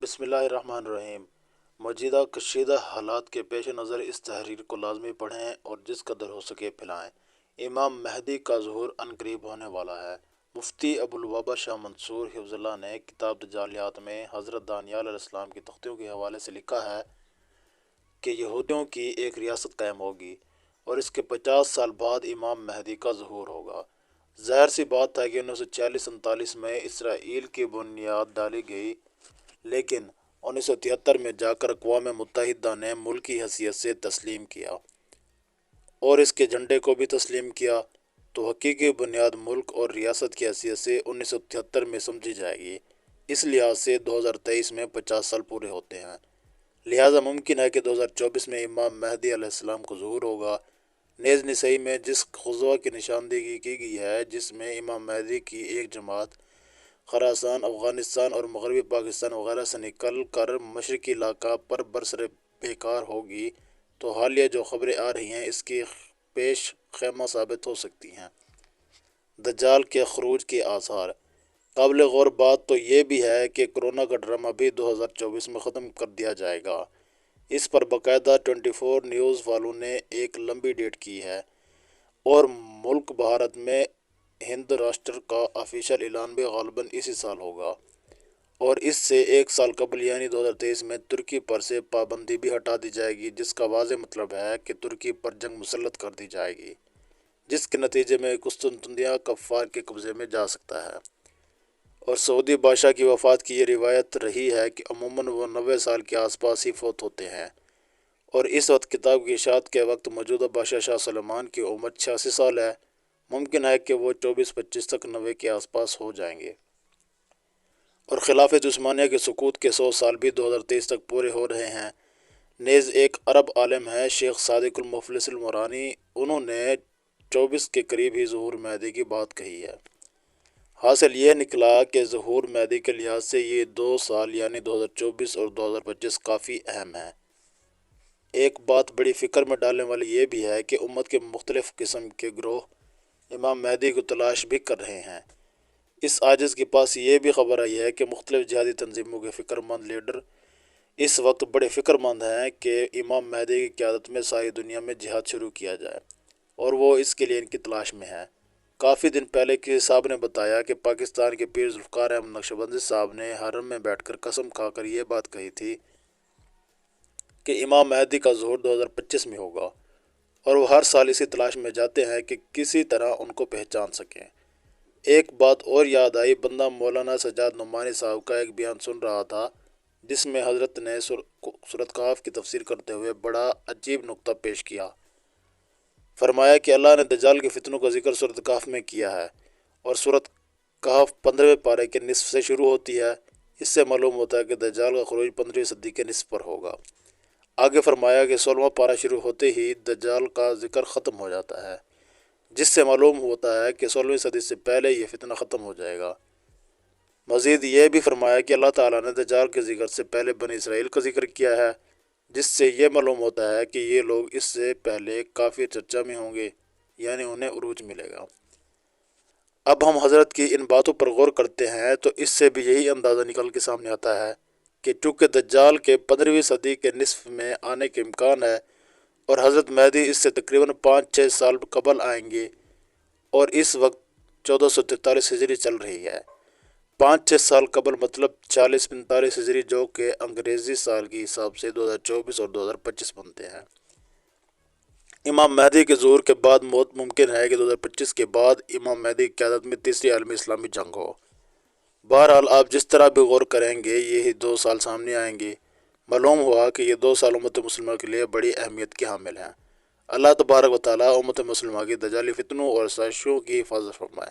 بسم اللہ الرحمن الرحیم۔ موجودہ کشیدہ حالات کے پیش نظر اس تحریر کو لازمی پڑھیں اور جس قدر ہو سکے پھیلائیں۔ امام مہدی کا ظہور عنقریب ہونے والا ہے۔ مفتی ابوالوبا شاہ منصور حفظ اللہ نے کتاب دجالیات میں حضرت دانیال علیہ السلام کی تختیوں کے حوالے سے لکھا ہے کہ یہودیوں کی ایک ریاست قائم ہوگی اور اس کے 50 سال بعد امام مہدی کا ظہور ہوگا۔ ظاہر سی بات ہے کہ 1940-39 میں اسرائیل کی بنیاد ڈالی گئی، لیکن 1973 میں جا کر اقوام متحدہ نے ملکی حیثیت سے تسلیم کیا اور اس کے جھنڈے کو بھی تسلیم کیا، تو حقیقی بنیاد ملک اور ریاست کی حیثیت سے 1973 میں سمجھی جائے گی۔ اس لحاظ سے 2023 میں 50 سال پورے ہوتے ہیں، لہٰذا ممکن ہے کہ 2024 میں امام مہدی علیہ السلام کو ظہور ہوگا۔ نیز نسائی میں جس غزوہ کی نشاندہی کی گئی ہے، جس میں امام مہدی کی ایک جماعت خراسان، افغانستان اور مغربی پاکستان وغیرہ سے نکل کر مشرقی علاقہ پر برسر پیکار ہوگی، تو حالیہ جو خبریں آ رہی ہیں اس کی پیش خیمہ ثابت ہو سکتی ہیں۔ دجال کے خروج کے آثار۔ قابل غور بات تو یہ بھی ہے کہ کرونا کا ڈرامہ بھی 2024 میں ختم کر دیا جائے گا۔ اس پر باقاعدہ 24 نیوز والوں نے ایک لمبی ڈیٹ کی ہے اور ملک بھارت میں ہند راشٹر کا آفیشیل اعلان بھی غالباً اسی سال ہوگا، اور اس سے ایک سال قبل یعنی 2023 میں ترکی پر سے پابندی بھی ہٹا دی جائے گی، جس کا واضح مطلب ہے کہ ترکی پر جنگ مسلط کر دی جائے گی، جس کے نتیجے میں قسطنطنیہ کفار کے قبضے میں جا سکتا ہے۔ اور سعودی بادشاہ کی وفات کی یہ روایت رہی ہے کہ عموماً وہ 90 سال کے آس پاس ہی فوت ہوتے ہیں، اور اس وقت کتاب کی اشاعت کے وقت موجودہ بادشاہ شاہ سلمان کی عمر 86 سال ہے۔ ممکن ہے کہ وہ 24-25 تک 90 کے آس پاس ہو جائیں گے۔ اور خلافت عثمانیہ کے سقوط کے 100 سال بھی 2023 تک پورے ہو رہے ہیں۔ نیز ایک عرب عالم ہے شیخ صادق المفلس المرانی، انہوں نے 24 کے قریب ہی ظہور مہدی کی بات کہی ہے۔ حاصل یہ نکلا کہ ظہور مہدی کے لحاظ سے یہ 2 سال یعنی 2024 اور 2025 کافی اہم ہیں۔ ایک بات بڑی فکر میں ڈالنے والی یہ بھی ہے کہ امت کے مختلف قسم کے گروہ امام مہدی کو تلاش بھی کر رہے ہیں۔ اس عاجز کے پاس یہ بھی خبر آئی ہے کہ مختلف جہادی تنظیموں کے فکر مند لیڈر اس وقت بڑے فکر مند ہیں کہ امام مہدی کی قیادت میں ساری دنیا میں جہاد شروع کیا جائے، اور وہ اس کے لیے ان کی تلاش میں ہیں۔ کافی دن پہلے کسی صاحب نے بتایا کہ پاکستان کے پیر ذوالفقار احمد نقشبندی صاحب نے حرم میں بیٹھ کر قسم کھا کر یہ بات کہی تھی کہ امام مہدی کا ظہور 2025 میں ہوگا، اور وہ ہر سال اسی تلاش میں جاتے ہیں کہ کسی طرح ان کو پہچان سکیں۔ ایک بات اور یاد آئی، بندہ مولانا سجاد نعمانی صاحب کا ایک بیان سن رہا تھا جس میں حضرت نے سورۃ کہف کی تفسیر کرتے ہوئے بڑا عجیب نکتہ پیش کیا۔ فرمایا کہ اللہ نے دجال کے فتنوں کا ذکر سورۃ کہف میں کیا ہے، اور سورۃ کہف 15ویں پارے کے نصف سے شروع ہوتی ہے۔ اس سے معلوم ہوتا ہے کہ دجال کا خروج 15ویں صدی کے نصف پر ہوگا۔ آگے فرمایا کہ 16واں پارہ شروع ہوتے ہی دجال کا ذکر ختم ہو جاتا ہے، جس سے معلوم ہوتا ہے کہ 16ویں صدی سے پہلے یہ فتنہ ختم ہو جائے گا۔ مزید یہ بھی فرمایا کہ اللہ تعالیٰ نے دجال کے ذکر سے پہلے بنی اسرائیل کا ذکر کیا ہے، جس سے یہ معلوم ہوتا ہے کہ یہ لوگ اس سے پہلے کافی چرچا میں ہوں گے، یعنی انہیں عروج ملے گا۔ اب ہم حضرت کی ان باتوں پر غور کرتے ہیں تو اس سے بھی یہی اندازہ نکل کے سامنے آتا ہے کہ چونکہ دجال کے 15ویں صدی کے نصف میں آنے کے امکان ہے، اور حضرت مہدی اس سے تقریباً 5-6 سال قبل آئیں گے، اور اس وقت 1443 ہجری چل رہی ہے۔ 5-6 سال قبل مطلب 40-45 ہجری، جو کہ انگریزی سال کے حساب سے 2024 اور 2025 بنتے ہیں۔ امام مہدی کے ظہور کے بعد موت ممکن ہے کہ 2025 کے بعد امام مہدی کی قیادت میں تیسری عالمی اسلامی جنگ ہو۔ بہرحال آپ جس طرح بھی غور کریں گے یہی 2 سال سامنے آئیں گے۔ معلوم ہوا کہ یہ 2 سال امت مسلمہ کے لیے بڑی اہمیت کے حامل ہیں۔ اللہ تبارک و تعالیٰ امت مسلمہ کی دجالی فتنوں اور سازشوں کی حفاظت فرمائے۔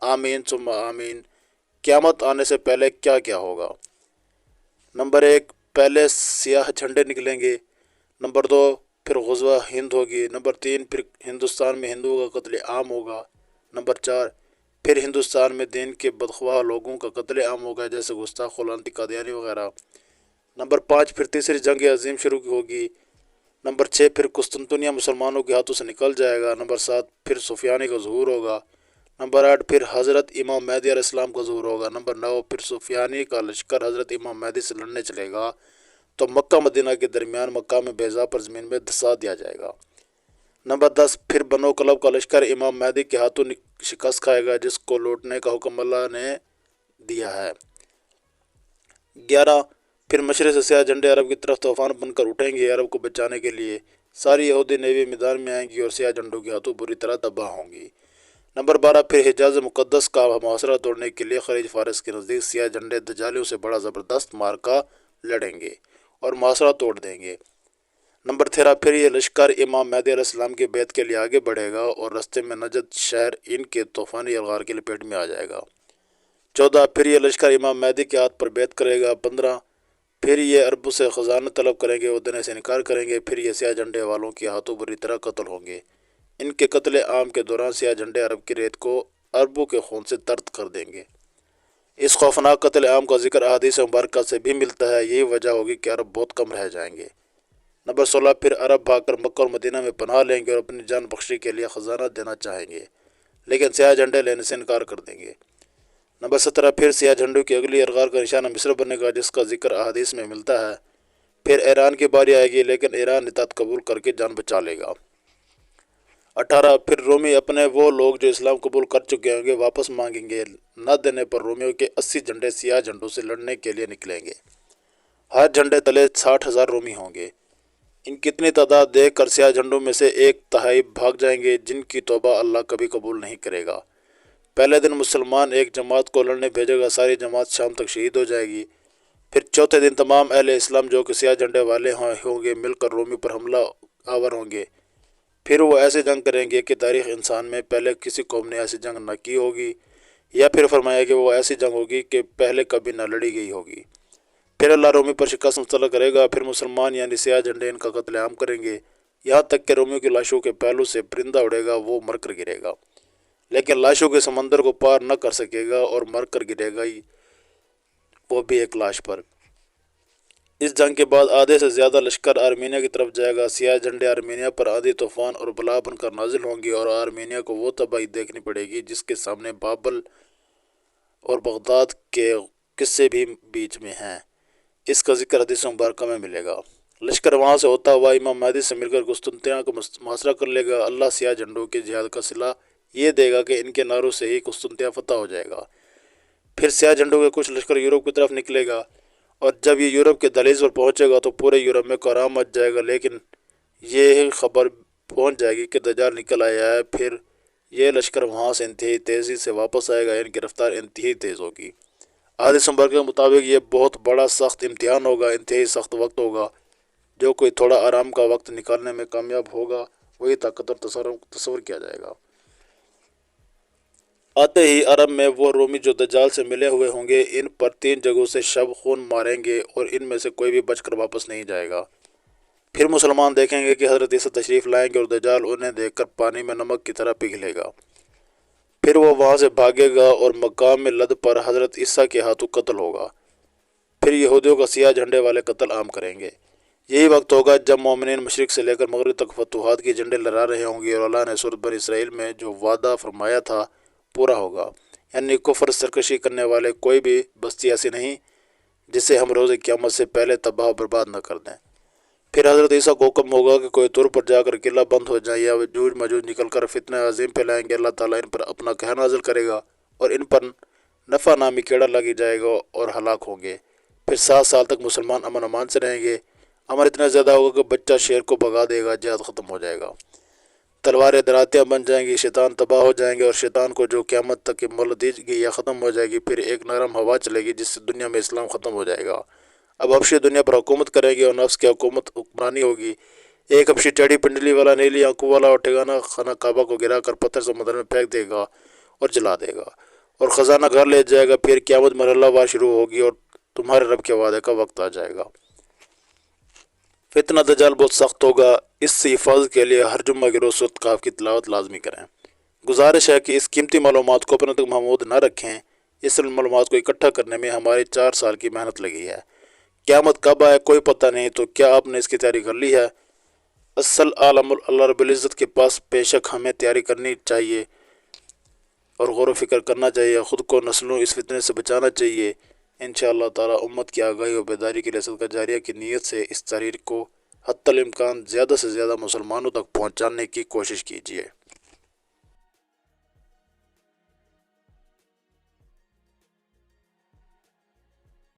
آمین ثم آمین۔ قیامت آنے سے پہلے کیا کیا ہوگا؟ نمبر 1، پہلے سیاہ جھنڈے نکلیں گے۔ نمبر 2، پھر غزوہ ہند ہوگی۔ نمبر 3، پھر ہندوستان میں ہندوؤں کا قتل عام ہوگا۔ نمبر 4، پھر ہندوستان میں دین کے بدخواہ لوگوں کا قتل عام ہوگا، جیسے گستاخ غلامتی قادیانی وغیرہ۔ نمبر 5، پھر تیسری جنگ عظیم شروع ہوگی۔ نمبر 6، پھر قسطنطنیہ مسلمانوں کے ہاتھوں سے نکل جائے گا۔ نمبر 7، پھر سفیانی کا ظہور ہوگا۔ नंबर 8 फिर हज़रत इमाम मेहदी अलैहिस्सलाम का ज़ुहूर होगा। नंबर 9 फिर सुफियानी का लश्कर हज़रत इमाम मेहदी से लड़ने चलेगा तो मक्का मदीना के दरमियान मकाम बेज़ा पर ज़मीन में धंसा दिया जाएगा। नंबर 10 फिर बनो कलब का लश्कर इमाम मेहदी के हाथों शिकस्त खाएगा जिसको लौटने का हुक्म अल्लाह ने दिया है। 11 फिर मशरक़ से स्याह झंडे अरब की तरफ तूफान बनकर उठेंगे अरब को बचाने के लिए। सारी यहूदी नेवी मैदान में आएंगी और स्याह झंडों के हाथों बुरी तरह तबाह होंगी। नंबर 12 फिर हिजाज मुक़द्दस का मुहासरा तोड़ने के लिए खलीज फारस के नज़दीक स्याह झंडे दजालियों से बड़ा ज़बरदस्त मार्का लड़ेंगे और मुहासरा तोड़ देंगे। नंबर 13 फिर ये लश्कर इमाम मेहदी अलैहिस्सलाम के बैत के लिए आगे बढ़ेगा और रास्ते में नजद शहर इनके तूफ़ानी अलगार की लपेट में आ जाएगा। 14 फिर ये लश्कर इमाम मेहदी के हाथ पर बैत करेगा। 15 फिर ये अरबों से ख़जाना तलब करेंगे और देने से इनकार करेंगे। फिर ये स्याह झंडे वालों के हाथों बुरी तरह कत्ल होंगे। इनके कत्ल आम के दौरान स्याह झंडे अरब की रेत को अरबों के खून से तर्द कर देंगे। इस खौफनाक कत्ल आम का जिक्र अहादीस मुबारका से भी मिलता है। यही वजह होगी कि अरब बहुत कम रह जाएंगे। नंबर 16 फिर अरब भागकर मक्का और मदीना में पनाह लेंगे और अपनी जान बख्शी के लिए ख़जाना देना चाहेंगे लेकिन स्याह झंडे लेने से इनकार कर देंगे। नंबर 17 फिर स्याह झंडों की अगली अलगार का निशाना मिस्र बनेगा जिसका जिक्र अहादीस में मिलता है। फिर ईरान की बारी आएगी लेकिन ईरान इताअत कबूल करके जान बचा लेगा। 18 फिर रोमी अपने वो लोग जो इस्लाम कबूल कर चुके होंगे वापस मांगेंगे। न देने पर रोमियों के 80 झंडे स्याह झंडों से लड़ने के लिए निकलेंगे। हर झंडे तले 60,000 रोमी होंगे। इन कितनी तादाद देख कर स्याह झंडों में से एक तिहाई भाग जाएंगे जिनकी तौबा अल्लाह कभी कबूल नहीं करेगा। पहले दिन मुसलमान एक जमात को लड़ने भेजेगा। सारी जमात शाम तक शहीद हो जाएगी। फिर चौथे दिन तमाम अहले इस्लाम जो कि स्याह झंडे वाले होंगे मिलकर रोमी पर हमला आवर होंगे। फिर वो ऐसे जंग करेंगे कि तारीख़ इंसान में पहले किसी कौम ने ऐसी जंग न की होगी या फिर फरमाया कि वो ऐसी जंग होगी कि पहले कभी न लड़ी गई होगी। फिर अल्लाह रोमी पर शिकस्त मुतल्लक करेगा। फिर मुसलमान यानी स्याह झंडे इनका कत्लेआम करेंगे यहाँ तक कि रोमियों की लाशों के पहलू से परिंदा उड़ेगा वो मर कर गिरेगा लेकिन लाशों के समंदर को पार न कर सकेगा और मर कर गिरेगा ही वो भी एक लाश पर। इस जंग के बाद आधे से ज़्यादा लश्कर आर्मीनिया की तरफ जाएगा। स्याह झंडे आर्मीनिया पर आंधी तूफान और बला बनकर नाजिल होंगी और आर्मीनिया को वो तबाही देखनी पड़ेगी जिसके सामने बाबल और बगदाद के किस्से भी बीच में हैं। इसका जिक्र हदीस मुबारका में मिलेगा। लश्कर वहाँ से होता हुआ इमाम मेहदी से मिलकर कुस्तुनतिया को मुहासरा कर लेगा। अल्लाह स्याह झंडों के जिहाद का सिला ये देगा कि इनके नारों से ही कुस्तुनतिया फतह हो जाएगा। फिर स्याह झंडों के कुछ लश्कर यूरोप की तरफ निकलेगा और जब ये यूरोप के दहलीज पर पहुँचेगा तो पूरे यूरोप में कोहराम मच जाएगा लेकिन ये खबर पहुँच जाएगी कि दज्जाल निकल आया है। फिर ये लश्कर वहाँ से इंतहाई तेज़ी से वापस आएगा। इनकी रफ्तार इंतहाई तेज़ होगी। हदीस मुबारक के मुताबिक ये बहुत बड़ा सख्त इम्तिहान होगा। इंतहाई सख्त वक्त होगा। जो कोई थोड़ा आराम का वक्त निकालने में कामयाब होगा वही ताकतवर तस्वर किया जाएगा। आते ही अरब में वो रोमी जो दज्जाल से मिले हुए होंगे इन पर 3 जगहों से शब खून मारेंगे और इनमें से कोई भी बचकर वापस नहीं जाएगा। फिर मुसलमान देखेंगे कि हज़रत ईसा तशरीफ़ लाएंगे और दज्जाल उन्हें देखकर पानी में नमक की तरह पिघलेगा। फिर वो वहाँ से भागेगा और मकाम में लद पर हज़रत ईसा के हाथों कत्ल होगा। फिर यहूदियों का स्याह झंडे वाले कत्ल आम करेंगे। यही वक्त होगा जब मोमिनीन मशरिक़ से लेकर मगरिब तक फतूहात के झंडे लहरा रहे होंगे और अल्लाह ने सूरत बनी इसराइल में जो वादा फरमाया था पूरा होगा। यानी कुफर सरकशी करने वाले कोई भी बस्ती ऐसी नहीं जिसे हम रोज़ क़यामत से पहले तबाह बर्बाद न कर दें। फिर हज़रत ईसा को हुक्म होगा कि कोई तुर पर जाकर किला बंद हो जाए या जूझ मजूज निकल कर फितना अजीम फैलाएंगे। अल्लाह ताला इन पर अपना कहर नाजिल करेगा और इन पर नफ़ा नामी कीड़ा लगी जाएगा और हलाक होंगे। फिर 7 साल तक मुसलमान अमन अमान से रहेंगे। अमर इतना ज़्यादा होगा कि बच्चा शेर को भगा देगा। जिहाद ख़त्म हो जाएगा। तलवारें दरातियाँ बन जाएंगी। शैतान तबाह हो जाएंगे और शैतान को जो क़यामत तक की मोहलत दी गई या ख़त्म हो जाएगी। फिर एक नरम हवा चलेगी जिससे दुनिया में इस्लाम ख़त्म हो जाएगा। अब हबशी दुनिया पर हुकूमत करेगी और नफ्स की हुकूमत हुक्मरानी होगी। एक हबशी टेढ़ी पिंडली वाला नीली आंखों वाला और ठिकाना खाना काबा को गिरा कर पत्थर समुद्र में फेंक देगा और जला देगा और ख़जाना घर ले जाएगा। फिर क़यामत मरहला वार शुरू होगी और तुम्हारे रब के वादे का वक्त आ जाएगा। फितना दज्जाल बहुत सख्त होगा। इससे हिफाजत के लिए हर जुम्मा के रोज़ सूरत कहफ की तिलावत लाजमी करें। गुजारिश है कि इस कीमती मालूमात को अपने तक महमूद न रखें। इस मालूमात को इकट्ठा करने में हमारी 4 साल की मेहनत लगी है। क़यामत कब आए कोई पता नहीं, तो क्या आपने इसकी तैयारी कर ली है? असल आलम अल्लाह रब्बुल इज़्ज़त के पास बेशक हमें तैयारी करनी चाहिए। اور غور و فکر کرنا چاہیے، خود کو نسلوں اس فتنے سے بچانا چاہیے۔ انشاءاللہ تعالی امت کی آگاہی و بیداری کے لیے صدقہ جاریہ کی نیت سے اس تحریر کو حتی الامکان زیادہ سے زیادہ مسلمانوں تک پہنچانے کی کوشش کیجیے۔